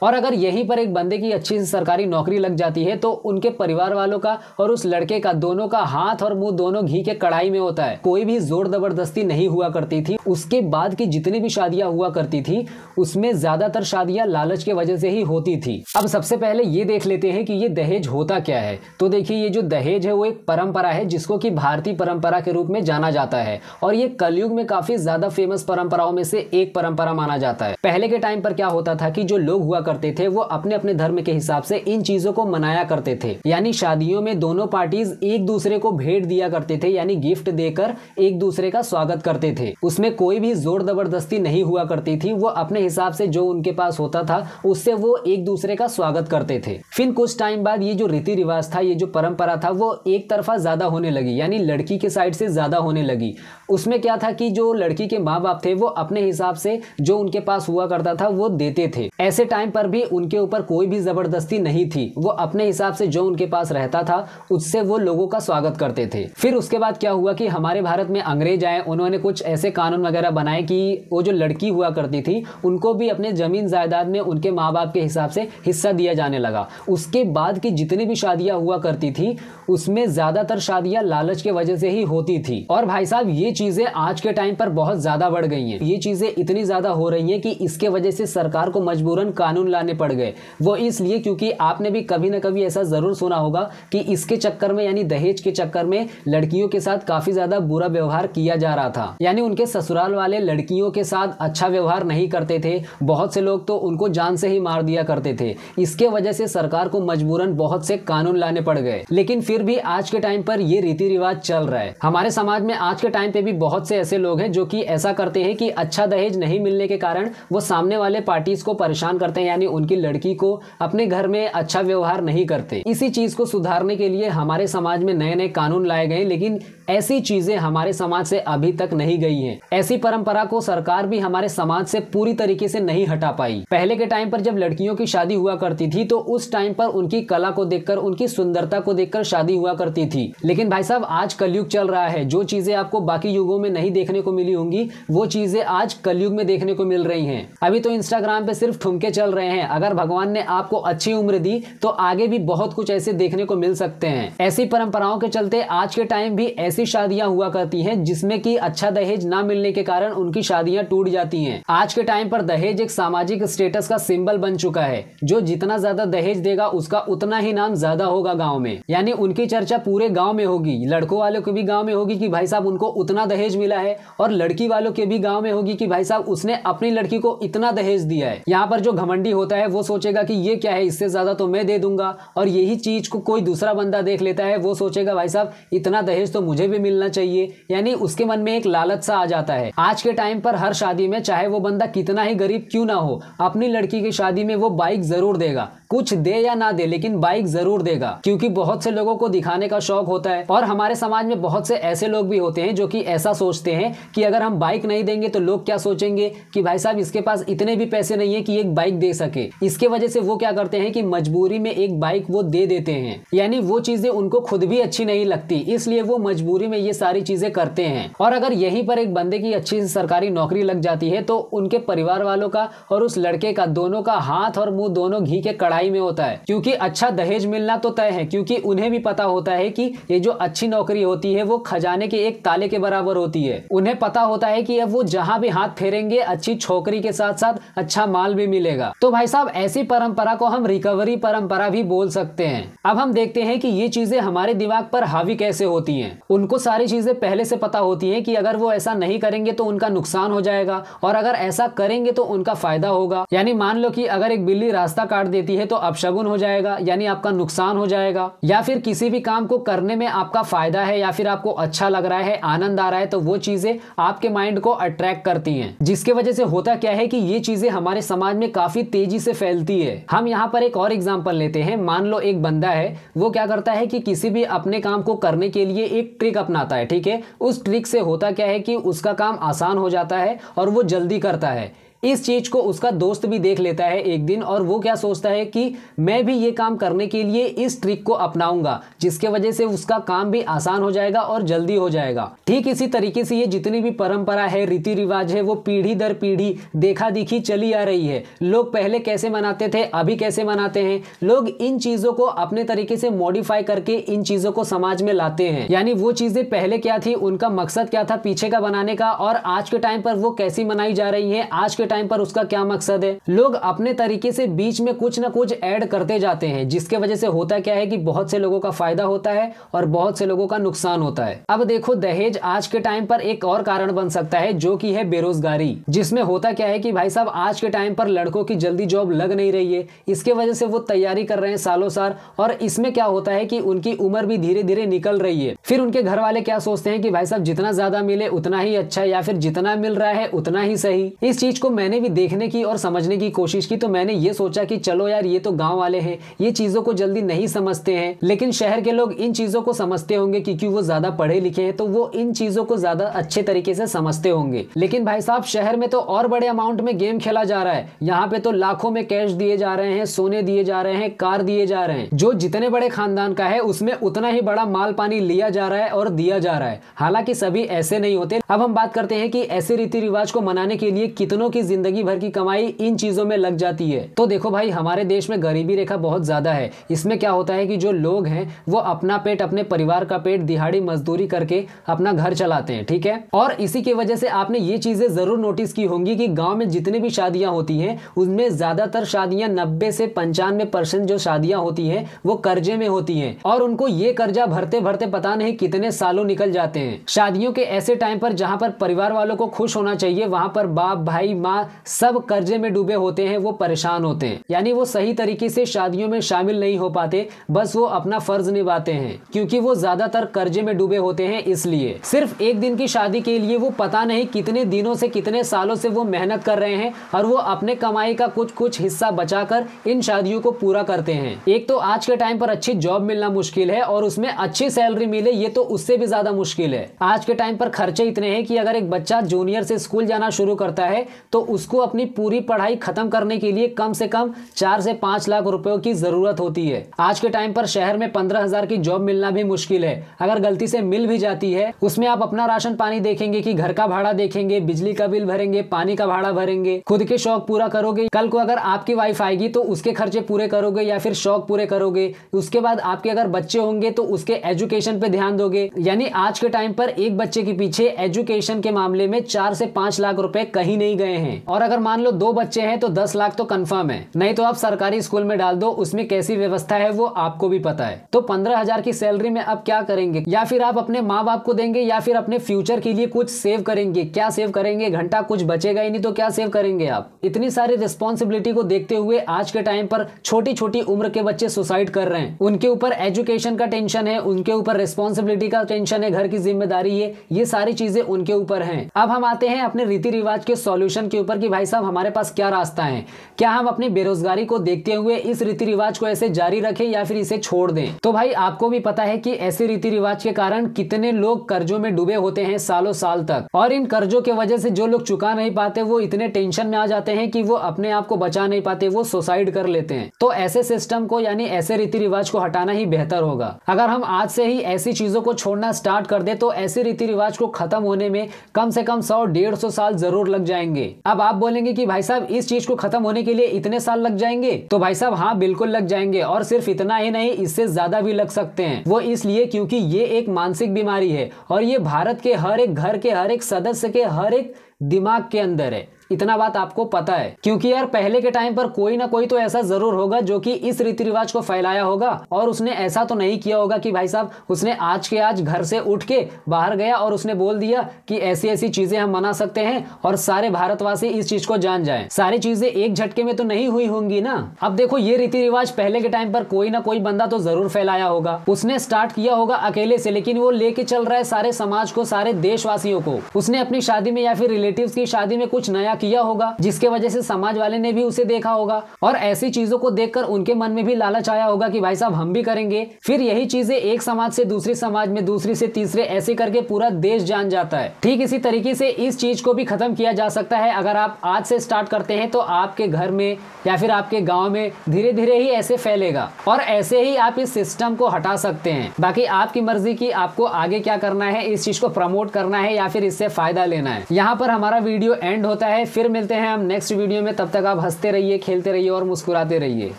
और अगर यहीं पर एक बंदे की अच्छी सी सरकारी नौकरी लग जाती है तो उनके परिवार वालों का और उस लड़के का दोनों का हाथ और मुंह दोनों घी के कढ़ाई में होता है। कोई भी जोर जबरदस्ती नहीं हुआ करती थी। उसके बाद की जितनी भी शादियां हुआ करती थी उसमें ज्यादातर शादियां लालच की वजह से ही होती थी। अब सबसे पहले ये देख लेते हैं कि ये दहेज होता क्या है। तो देखिए, ये जो दहेज है वो एक परंपरा है जिसको कि भारतीय परंपरा के रूप में जाना जाता है और ये कलयुग में काफी ज्यादा फेमस परंपराओं में से एक परंपरा माना जाता है। पहले के टाइम पर क्या होता था कि जो लोग हुआ करते थे वो अपने अपने धर्म के हिसाब से इन चीजों को मनाया करते थे। यानी शादियों में दोनों पार्टीज एक दूसरे को भेंट दिया करते थे, यानी गिफ्ट देकर एक दूसरे का स्वागत करते थे। उसमें कोई भी जोर जबरदस्ती नहीं हुआ करती थी। वो अपने हिसाब से जो उनके पास होता था उससे वो एक दूसरे का स्वागत करते थे। फिर कुछ टाइम बाद ये जो रीति रिवाज था, ये जो परंपरा था वो एक तरफा ज्यादा होने लगी, यानी लड़की के साइड से ज्यादा होने लगी। उसमें क्या था कि जो लड़की के माँ बाप थे वो अपने हिसाब से जो उनके पास हुआ करता था वो देते थे। ऐसे टाइम पर भी उनके ऊपर कोई भी जबरदस्ती नहीं थी। वो अपने हिसाब से जो उनके पास रहता था उससे वो लोगों का स्वागत करते थे। फिर उसके बाद क्या हुआ कि हमारे भारत में अंग्रेज आए, उन्होंने कुछ ऐसे कानून वगैरह बनाए कि वो जो लड़की हुआ करती थी उनको भी अपने जमीन जायदाद में उनके माँ बाप के हिसाब से हिस्सा दिया जाने लगा। उसके बाद की जितनी भी शादियां हुआ करती थी उसमें ज्यादातर शादियां लालच के वजह से ही होती थी। और भाई साहब, ये चीजें आज के टाइम पर बहुत ज्यादा बढ़ गई हैं। ये चीजें इतनी ज्यादा हो रही हैं कि इसके वजह से सरकार को मजबूरन कानून लाने पड़ गए। वो इसलिए क्योंकि आपने भी कभी ना कभी ऐसा जरूर सुना होगा कि इसके चक्कर में, यानी दहेज के चक्कर में लड़कियों के साथ काफी ज्यादा बुरा व्यवहार किया जा रहा था। यानी उनके ससुराल वाले लड़कियों के साथ अच्छा व्यवहार नहीं करते थे। बहुत से लोग तो उनको जान से ही मार दिया करते थे। इसके वजह से सरकार को मजबूरन बहुत से कानून लाने पड़ गए। लेकिन फिर भी आज के टाइम पर ये रीति रिवाज चल रहा है। हमारे समाज में आज के टाइम पे भी बहुत से ऐसे लोग हैं जो कि ऐसा करते हैं कि अच्छा दहेज नहीं मिलने के कारण वो सामने वाले पार्टीज को परेशान करते हैं, यानी उनकी लड़की को अपने घर में अच्छा व्यवहार नहीं करते। इसी चीज को सुधारने के लिए हमारे समाज में नए नए कानून लाए गए, लेकिन ऐसी चीजें हमारे समाज से अभी तक नहीं गई हैं। ऐसी परंपरा को सरकार भी हमारे समाज से पूरी तरीके से नहीं हटा पाई। पहले के टाइम पर जब लड़कियों की शादी हुआ करती थी तो उस टाइम पर उनकी कला को देखकर, उनकी सुंदरता को देखकर शादी हुआ करती थी। लेकिन भाई साहब, आज कलयुग चल रहा है। जो चीजें आपको बाकी युगों में नहीं देखने को मिली होंगी वो चीजें आज कलयुग में देखने को मिल रही हैं। अभी तो इंस्टाग्राम पे सिर्फ ठुमके चल रहे हैं। अगर भगवान ने आपको अच्छी उम्र दी तो आगे भी बहुत कुछ ऐसे देखने को मिल सकते हैं। ऐसी परंपराओं के चलते आज के टाइम भी ऐसी शादियां हुआ करती हैं जिसमें कि अच्छा दहेज ना मिलने के कारण उनकी शादियां टूट जाती हैं। आज के टाइम पर दहेज एक सामाजिक स्टेटस का सिंबल बन चुका है। जो जितना ज्यादा दहेज देगा उसका उतना ही नाम ज्यादा होगा गांव में, यानी उनकी चर्चा पूरे गांव में होगी। लड़कों वालों की भी गांव में होगी कि भाई साहब उनको उतना दहेज मिला है, और लड़की वालों के भी गांव में होगी कि भाई साहब उसने अपनी लड़की को इतना दहेज दिया है। यहाँ पर जो घमंडी होता है वो सोचेगा कि ये क्या है, इससे ज्यादा तो मैं दे दूंगा, और यही चीज को कोई दूसरा बंदा देख लेता है, वो सोचेगा भाई साहब इतना दहेज तो मुझे भी मिलना चाहिए। यानी उसके मन में एक लालच सा आ जाता है। आज के टाइम पर हर शादी में, चाहे वो बंदा कितना ही गरीब क्यों ना हो, अपनी लड़की की शादी में वो बाइक जरूर देगा। कुछ दे या ना दे, लेकिन बाइक जरूर देगा, क्योंकि बहुत से लोगों को दिखाने का शौक होता है। और हमारे समाज में बहुत से ऐसे लोग भी होते हैं जो कि ऐसा सोचते हैं कि अगर हम बाइक नहीं देंगे तो लोग क्या सोचेंगे कि भाई साहब इसके पास इतने भी पैसे नहीं है कि एक बाइक दे सके। इसके वजह से वो क्या करते हैं कि मजबूरी में एक बाइक वो दे देते हैं। यानी वो चीजें उनको खुद भी अच्छी नहीं लगती, इसलिए वो मजबूरी में ये सारी चीजें करते हैं। और अगर यहीं पर एक बंदे की अच्छी सरकारी नौकरी लग जाती है तो उनके परिवार वालों का और उस लड़के का दोनों का हाथ और मुंह दोनों घी के कढ़ाई में होता है, क्योंकि अच्छा दहेज मिलना तो तय है। क्योंकि उन्हें भी पता होता है कि ये जो अच्छी नौकरी होती है वो खजाने के एक ताले के बराबर होती है। उन्हें पता होता है कि अब वो जहां भी हाथ फेरेंगे अच्छी छोकरी के साथ साथ अच्छा माल भी मिलेगा। तो भाई साहब ऐसी परंपरा को हम रिकवरी परंपरा भी बोल सकते हैं। अब हम देखते हैं कि ये चीजें हमारे दिमाग पर हावी कैसे होती हैं। उनको सारी चीजें पहले से पता होती हैं कि अगर वो ऐसा नहीं करेंगे तो उनका नुकसान हो जाएगा, और अगर ऐसा करेंगे तो उनका फायदा होगा। यानी मान लो कि अगर एक बिल्ली रास्ता काट देती है तो अपशगुन हो जाएगा, यानी आपका नुकसान हो जाएगा। या फिर किसी भी काम को करने में आपका फायदा है या फिर आपको अच्छा लग रहा है, आनंद आ रहा है, तो वो चीजें आपके माइंड को अट्रैक्ट करती हैं। जिसके वजह से होता क्या है कि ये चीजें हमारे समाज में काफी तेजी से फैलती है। हम यहाँ पर एक और एग्जांपल लेते हैं। मान लो एक बंदा है, वो क्या करता है कि किसी भी अपने काम को करने के लिए एक ट्रिक अपनाता है, ठीक है। उस ट्रिक से होता क्या है कि उसका काम आसान हो जाता है और वो जल्दी करता है। इस चीज को उसका दोस्त भी देख लेता है एक दिन, और वो क्या सोचता है कि मैं भी ये काम करने के लिए इस ट्रिक को अपनाऊंगा, जिसके वजह से उसका काम भी आसान हो जाएगा और जल्दी हो जाएगा। ठीक इसी तरीके से ये जितनी भी परंपरा है, रीति रिवाज है, वो पीढ़ी दर पीढ़ी देखा दिखी चली आ रही है। लोग पहले कैसे मनाते थे, अभी कैसे मनाते हैं, लोग इन चीजों को अपने तरीके से मॉडिफाई करके इन चीजों को समाज में लाते हैं। यानी वो चीजें पहले क्या थी, उनका मकसद क्या था पीछे का बनाने का, और आज के टाइम पर वो कैसी मनाई जा रही है, आज के टाइम पर उसका क्या मकसद है। लोग अपने तरीके से बीच में कुछ ना कुछ ऐड करते जाते हैं, जिसके वजह से होता क्या है कि बहुत से लोगों का फायदा होता है और बहुत से लोगों का नुकसान होता है। अब देखो, दहेज आज के टाइम पर एक और कारण बन सकता है, जो कि है बेरोजगारी। जिसमें होता क्या है कि भाई साहब आज के टाइम पर लड़कों की जल्दी जॉब लग नहीं रही है, इसके वजह से वो तैयारी कर रहे हैं सालों साल, और इसमें क्या होता है कि उनकी उम्र भी धीरे धीरे निकल रही है। फिर उनके घर वाले क्या सोचते हैं कि भाई साहब जितना ज्यादा मिले उतना ही अच्छा, या फिर जितना मिल रहा है उतना ही सही। इस चीज को मैंने भी देखने की और समझने की कोशिश की, तो मैंने ये सोचा कि चलो यार, ये तो गांव वाले हैं, ये चीजों को जल्दी नहीं समझते हैं, लेकिन शहर के लोग इन चीजों को समझते होंगे क्योंकि वो ज्यादा पढ़े लिखे हैं, तो वो इन चीजों को ज्यादा अच्छे तरीके से समझते होंगे। लेकिन भाई साहब शहर में तो और बड़े अमाउंट में गेम खेला जा रहा है, यहाँ पे तो लाखों में कैश दिए जा रहे हैं, सोने दिए जा रहे हैं, कार दिए जा रहे हैं। जो जितने बड़े खानदान का है उसमें उतना ही बड़ा माल पानी लिया जा रहा है और दिया जा रहा है। हालांकि सभी ऐसे नहीं होते। अब हम बात करते हैं कि ऐसे रीति रिवाज को मनाने के लिए कितनों की जिंदगी भर की कमाई इन चीजों में लग जाती है। तो देखो भाई, हमारे देश में गरीबी रेखा बहुत ज्यादा है। इसमें क्या होता है कि जो लोग हैं वो अपना पेट, अपने परिवार का पेट दिहाड़ी मजदूरी करके अपना घर चलाते हैं, ठीक है। और इसी की वजह से आपने ये चीजें जरूर नोटिस की होंगी कि गांव में जितनी भी शादियां होती हैं उनमें ज्यादातर शादियां 90 से 95% जो शादियां होती हैं वो कर्जे में होती हैं, और उनको ये कर्जा भरते भरते पता नहीं कितने सालों निकल जाते हैं। शादियों के ऐसे टाइम पर जहां पर परिवार वालों को खुश होना चाहिए, वहां पर बाप भाई माँ सब कर्जे में डूबे होते हैं, वो परेशान होते हैं। यानी वो सही तरीके से शादियों में शामिल नहीं हो पाते, बस वो अपना फर्ज निभाते हैं, क्योंकि वो ज्यादातर कर्जे में डूबे होते हैं। इसलिए सिर्फ एक दिन की शादी के लिए वो पता नहीं कितने दिनों से, कितने सालों से वो मेहनत कर रहे हैं, और वो अपने कमाई का कुछ कुछ हिस्सा बचाकर इन शादियों को पूरा करते हैं। एक तो आज के टाइम पर अच्छी जॉब मिलना मुश्किल है, और उसमें अच्छी सैलरी मिले ये तो उससे भी ज्यादा मुश्किल है। आज के टाइम पर खर्चे इतने हैं कि अगर एक बच्चा जूनियर से स्कूल जाना शुरू करता है तो उसको अपनी पूरी पढ़ाई खत्म करने के लिए कम से कम 4 से 5 लाख रुपयों की जरूरत होती है। आज के टाइम पर शहर में 15,000 की जॉब मिलना भी मुश्किल है। अगर गलती से मिल भी जाती है, उसमें आप अपना राशन पानी देखेंगे कि घर का भाड़ा देखेंगे, बिजली का बिल भरेंगे, पानी का भाड़ा भरेंगे, खुद के शौक पूरा करोगे। कल को अगर आपकी वाइफ आएगी तो उसके खर्चे पूरे करोगे या फिर शौक पूरे करोगे। उसके बाद आपके अगर बच्चे होंगे तो उसके एजुकेशन पे ध्यान दोगे। यानी आज के टाइम पर एक बच्चे के पीछे एजुकेशन के मामले में 4 से 5 लाख रुपए कहीं नहीं गए हैं। और अगर मान लो 2 बच्चे हैं तो 10 लाख तो कंफर्म है। नहीं तो आप सरकारी स्कूल में डाल दो, उसमें कैसी व्यवस्था है वो आपको भी पता है। तो 15,000 की सैलरी में अब क्या करेंगे? या फिर आप अपने माँ बाप को देंगे या फिर अपने फ्यूचर के लिए कुछ सेव करेंगे। क्या सेव करेंगे? घंटा कुछ बचेगा ही नहीं तो क्या सेव करेंगे आप? इतनी सारी रिस्पॉन्सिबिलिटी को देखते हुए आज के टाइम पर छोटी छोटी उम्र के बच्चे सुसाइड कर रहे हैं। उनके ऊपर एजुकेशन का टेंशन है, उनके ऊपर रिस्पॉन्सिबिलिटी का टेंशन है, घर की जिम्मेदारी है, ये सारी चीजें उनके ऊपर हैं। अब हम आते हैं अपने रीति रिवाज के सॉल्यूशन के ऊपर कि भाई साहब हमारे पास क्या रास्ता है। क्या हम अपनी बेरोजगारी को देखते हुए इस रीति रिवाज को ऐसे जारी रखें या फिर इसे छोड़ दें? तो भाई आपको भी पता है कि ऐसे रीति रिवाज के कारण कितने लोग कर्जों में डूबे होते हैं सालों साल तक, और इन कर्जों के वजह से जो लोग चुका नहीं पाते वो इतने टेंशन में आ जाते हैं कि वो अपने आप को बचा नहीं पाते, वो सुसाइड कर लेते हैं। तो ऐसे सिस्टम को यानी ऐसे रीति रिवाज को हटाना ही बेहतर होगा। अगर हम आज से ही ऐसी चीजों को छोड़ना स्टार्ट कर दे तो ऐसे रीति रिवाज को खत्म होने में कम से कम 100-150 साल जरूर लग जाएंगे। अब आप बोलेंगे कि भाई साहब इस चीज को खत्म होने के लिए इतने साल लग जाएंगे? तो भाई साहब हाँ, बिल्कुल लग जाएंगे, और सिर्फ इतना ही नहीं, इससे ज्यादा भी लग सकते हैं। वो इसलिए क्योंकि ये एक मानसिक बीमारी है और ये भारत के हर एक घर के हर एक सदस्य के हर एक दिमाग के अंदर है। इतना बात आपको पता है, क्योंकि यार पहले के टाइम पर कोई ना कोई तो ऐसा जरूर होगा जो कि इस रीति रिवाज को फैलाया होगा, और उसने ऐसा तो नहीं किया होगा कि भाई साहब उसने आज के आज घर से उठ के बाहर गया और उसने बोल दिया कि ऐसी ऐसी चीजें हम मना सकते हैं और सारे भारतवासी इस चीज को जान जाएं। सारी चीजें एक झटके में तो नहीं हुई होंगी ना। अब देखो, ये रीति रिवाज पहले के टाइम पर कोई ना कोई बंदा तो जरूर फैलाया होगा। उसने स्टार्ट किया होगा अकेले से, लेकिन वो लेके चल रहा है सारे समाज को, सारे देशवासियों को। उसने अपनी शादी में या फिर रिलेटिव्स की शादी में कुछ नया किया होगा, जिसके वजह से समाज वाले ने भी उसे देखा होगा और ऐसी चीजों को देखकर उनके मन में भी लालच आया होगा कि भाई साहब हम भी करेंगे। फिर यही चीजें एक समाज से दूसरे समाज में, दूसरी से तीसरे, ऐसे करके पूरा देश जान जाता है। ठीक इसी तरीके से इस चीज को भी खत्म किया जा सकता है। अगर आप आज से स्टार्ट करते हैं तो आपके घर में या फिर आपके गांव में धीरे धीरे ही ऐसे फैलेगा और ऐसे ही आप इस सिस्टम को हटा सकते हैं। बाकी आपकी मर्जी की आपको आगे क्या करना है, इस चीज को प्रमोट करना है या फिर इससे फायदा लेना है। यहाँ पर हमारा वीडियो एंड होता है। फिर मिलते हैं हम नेक्स्ट वीडियो में। तब तक आप हंसते रहिए, खेलते रहिए और मुस्कुराते रहिए।